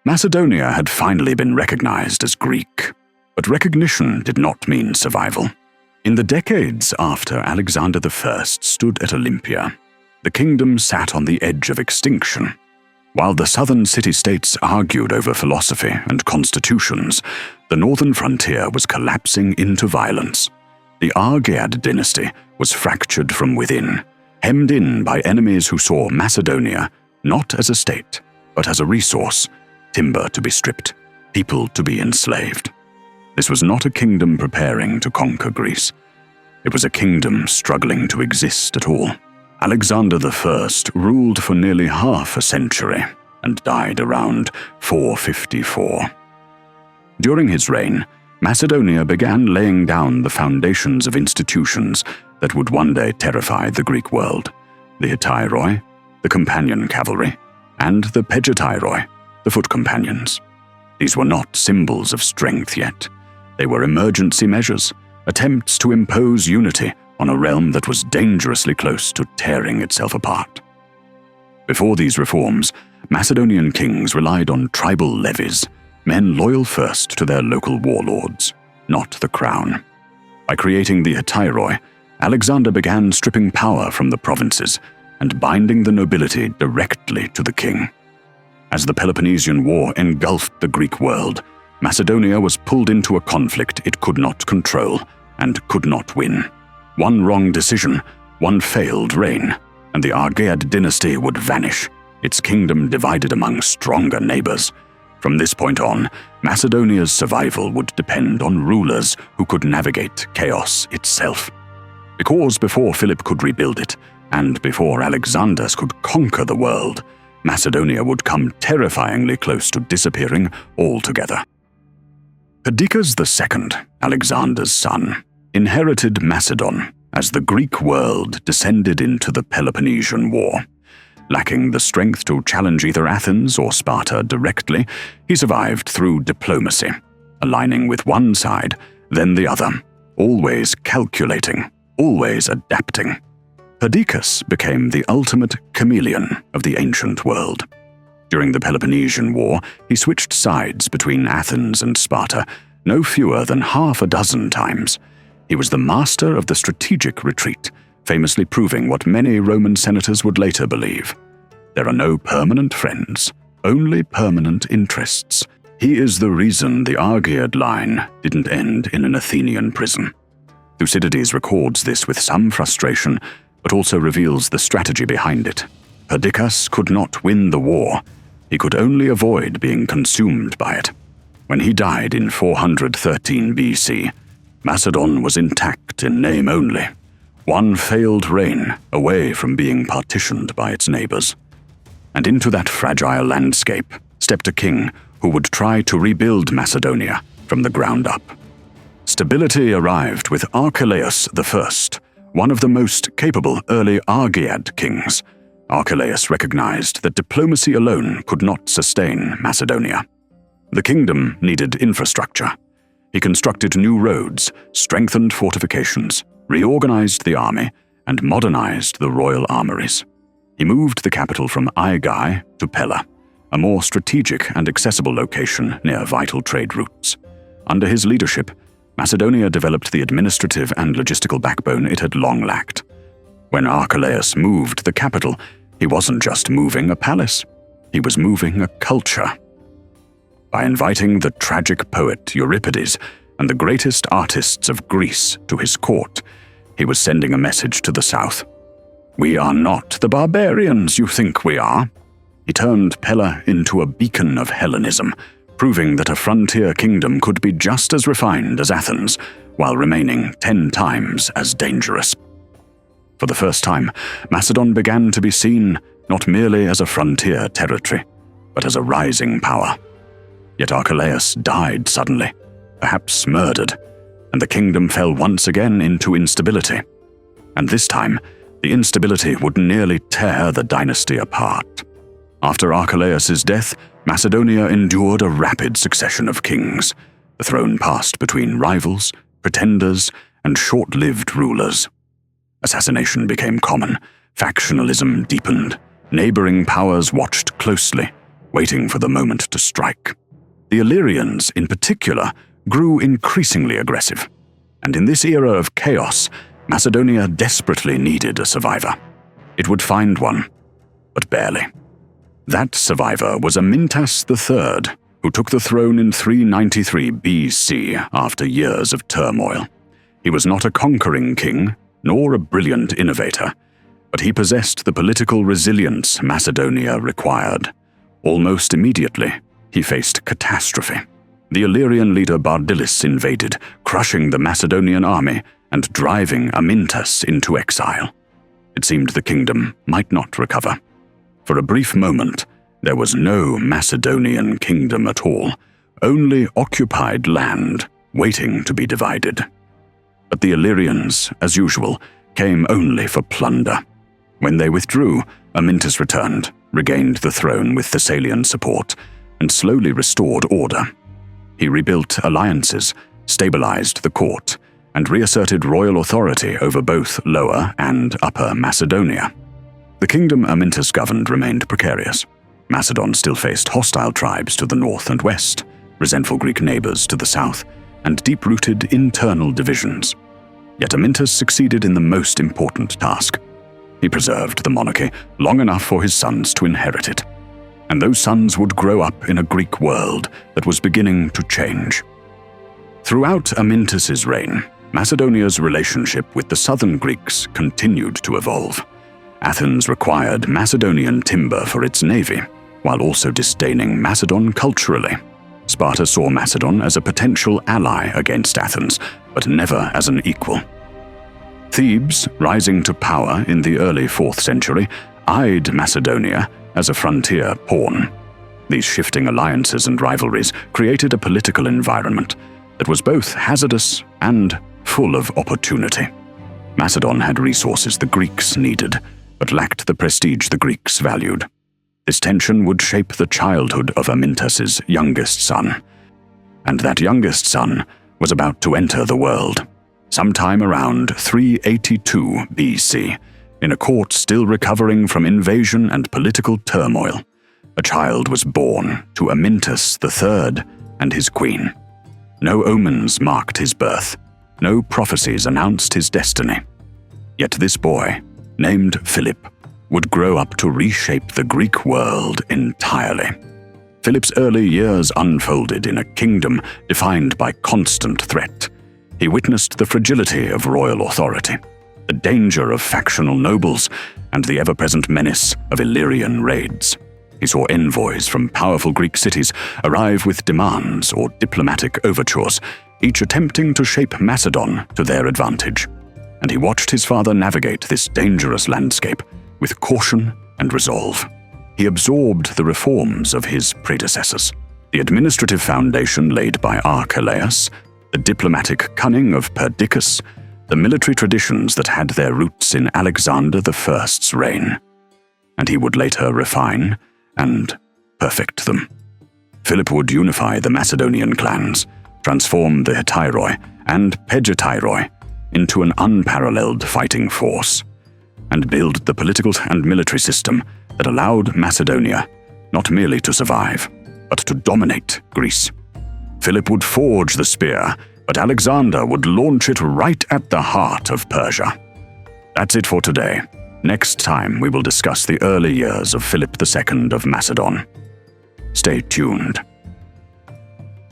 Macedonia had finally been recognized as Greek, but recognition did not mean survival. In the decades after Alexander I stood at Olympia, the kingdom sat on the edge of extinction. While the southern city-states argued over philosophy and constitutions, the northern frontier was collapsing into violence. The Argead Dynasty was fractured from within, hemmed in by enemies who saw Macedonia not as a state, but as a resource, timber to be stripped, people to be enslaved. This was not a kingdom preparing to conquer Greece. It was a kingdom struggling to exist at all. Alexander I ruled for nearly half a century and died around 454. During his reign, Macedonia began laying down the foundations of institutions that would one day terrify the Greek world: the hetairoi, the companion cavalry, and the pegetairoi, the foot companions. These were not symbols of strength yet. They were emergency measures, attempts to impose unity on a realm that was dangerously close to tearing itself apart. Before these reforms, Macedonian kings relied on tribal levies, men loyal first to their local warlords, not the crown. By creating the hetairoi, Alexander began stripping power from the provinces and binding the nobility directly to the king. As the Peloponnesian War engulfed the Greek world, Macedonia was pulled into a conflict it could not control and could not win. One wrong decision, one failed reign, and the Argead dynasty would vanish, its kingdom divided among stronger neighbors. From this point on, Macedonia's survival would depend on rulers who could navigate chaos itself. Because before Philip could rebuild it, and before Alexander could conquer the world, Macedonia would come terrifyingly close to disappearing altogether. Perdiccas II, Alexander's son, inherited Macedon as the Greek world descended into the Peloponnesian War. Lacking the strength to challenge either Athens or Sparta directly, he survived through diplomacy, aligning with one side, then the other, always calculating, always adapting. Perdiccas became the ultimate chameleon of the ancient world. During the Peloponnesian War, he switched sides between Athens and Sparta no fewer than half a dozen times. He was the master of the strategic retreat, famously proving what many Roman senators would later believe. There are no permanent friends, only permanent interests. He is the reason the Argead line didn't end in an Athenian prison. Thucydides records this with some frustration, but also reveals the strategy behind it. Perdiccas could not win the war. He could only avoid being consumed by it. When he died in 413 BC, Macedon was intact in name only, one failed reign away from being partitioned by its neighbors. And into that fragile landscape stepped a king who would try to rebuild Macedonia from the ground up. Stability arrived with Archelaus I, one of the most capable early Argead kings. Archelaus recognized that diplomacy alone could not sustain Macedonia. The kingdom needed infrastructure. He constructed new roads, strengthened fortifications, reorganized the army, and modernized the royal armories. He moved the capital from Aigai to Pella, a more strategic and accessible location near vital trade routes. Under his leadership, Macedonia developed the administrative and logistical backbone it had long lacked. When Archelaus moved the capital, he wasn't just moving a palace, he was moving a culture. By inviting the tragic poet Euripides and the greatest artists of Greece to his court, he was sending a message to the south. We are not the barbarians you think we are. He turned Pella into a beacon of Hellenism, proving that a frontier kingdom could be just as refined as Athens, while remaining 10 times as dangerous. For the first time, Macedon began to be seen not merely as a frontier territory, but as a rising power. Yet Archelaus died suddenly, perhaps murdered, and the kingdom fell once again into instability. And this time, the instability would nearly tear the dynasty apart. After Archelaus's death, Macedonia endured a rapid succession of kings. The throne passed between rivals, pretenders, and short-lived rulers. Assassination became common, factionalism deepened, neighboring powers watched closely, waiting for the moment to strike. The Illyrians, in particular, grew increasingly aggressive, and in this era of chaos, Macedonia desperately needed a survivor. It would find one, but barely. That survivor was Amyntas III, who took the throne in 393 BC after years of turmoil. He was not a conquering king, nor a brilliant innovator, but he possessed the political resilience Macedonia required. Almost immediately, he faced catastrophe. The Illyrian leader Perdiccas invaded, crushing the Macedonian army and driving Amyntas into exile. It seemed the kingdom might not recover. For a brief moment, there was no Macedonian kingdom at all, only occupied land waiting to be divided. But the Illyrians, as usual, came only for plunder. When they withdrew, Amyntas returned, regained the throne with Thessalian support, and slowly restored order. He rebuilt alliances, stabilized the court, and reasserted royal authority over both Lower and Upper Macedonia. The kingdom Amyntas governed remained precarious. Macedon still faced hostile tribes to the north and west, resentful Greek neighbors to the south, and deep-rooted internal divisions. Yet Amyntas succeeded in the most important task. He preserved the monarchy long enough for his sons to inherit it. And those sons would grow up in a Greek world that was beginning to change. Throughout Amyntas's reign, Macedonia's relationship with the southern Greeks continued to evolve. Athens required Macedonian timber for its navy, while also disdaining Macedon culturally. Sparta saw Macedon as a potential ally against Athens, but never as an equal. Thebes, rising to power in the early 4th century, eyed Macedonia as a frontier pawn. These shifting alliances and rivalries created a political environment that was both hazardous and full of opportunity. Macedon had resources the Greeks needed, but lacked the prestige the Greeks valued. This tension would shape the childhood of Amyntas's youngest son. And that youngest son was about to enter the world, sometime around 382 BC, in a court still recovering from invasion and political turmoil. A child was born to Amyntas III and his queen. No omens marked his birth, no prophecies announced his destiny. Yet this boy, named Philip, would grow up to reshape the Greek world entirely. Philip's early years unfolded in a kingdom defined by constant threat. He witnessed the fragility of royal authority, the danger of factional nobles, and the ever-present menace of Illyrian raids. He saw envoys from powerful Greek cities arrive with demands or diplomatic overtures, each attempting to shape Macedon to their advantage. And he watched his father navigate this dangerous landscape with caution and resolve. He absorbed the reforms of his predecessors, the administrative foundation laid by Archelaus, the diplomatic cunning of Perdiccas, the military traditions that had their roots in Alexander I's reign. And he would later refine and perfect them. Philip would unify the Macedonian clans, transform the Hetyroi and Pegetairoi into an unparalleled fighting force, and build the political and military system that allowed Macedonia not merely to survive, but to dominate Greece. Philip would forge the spear, but Alexander would launch it right at the heart of Persia. That's it for today. Next time we will discuss the early years of Philip II of Macedon. Stay tuned.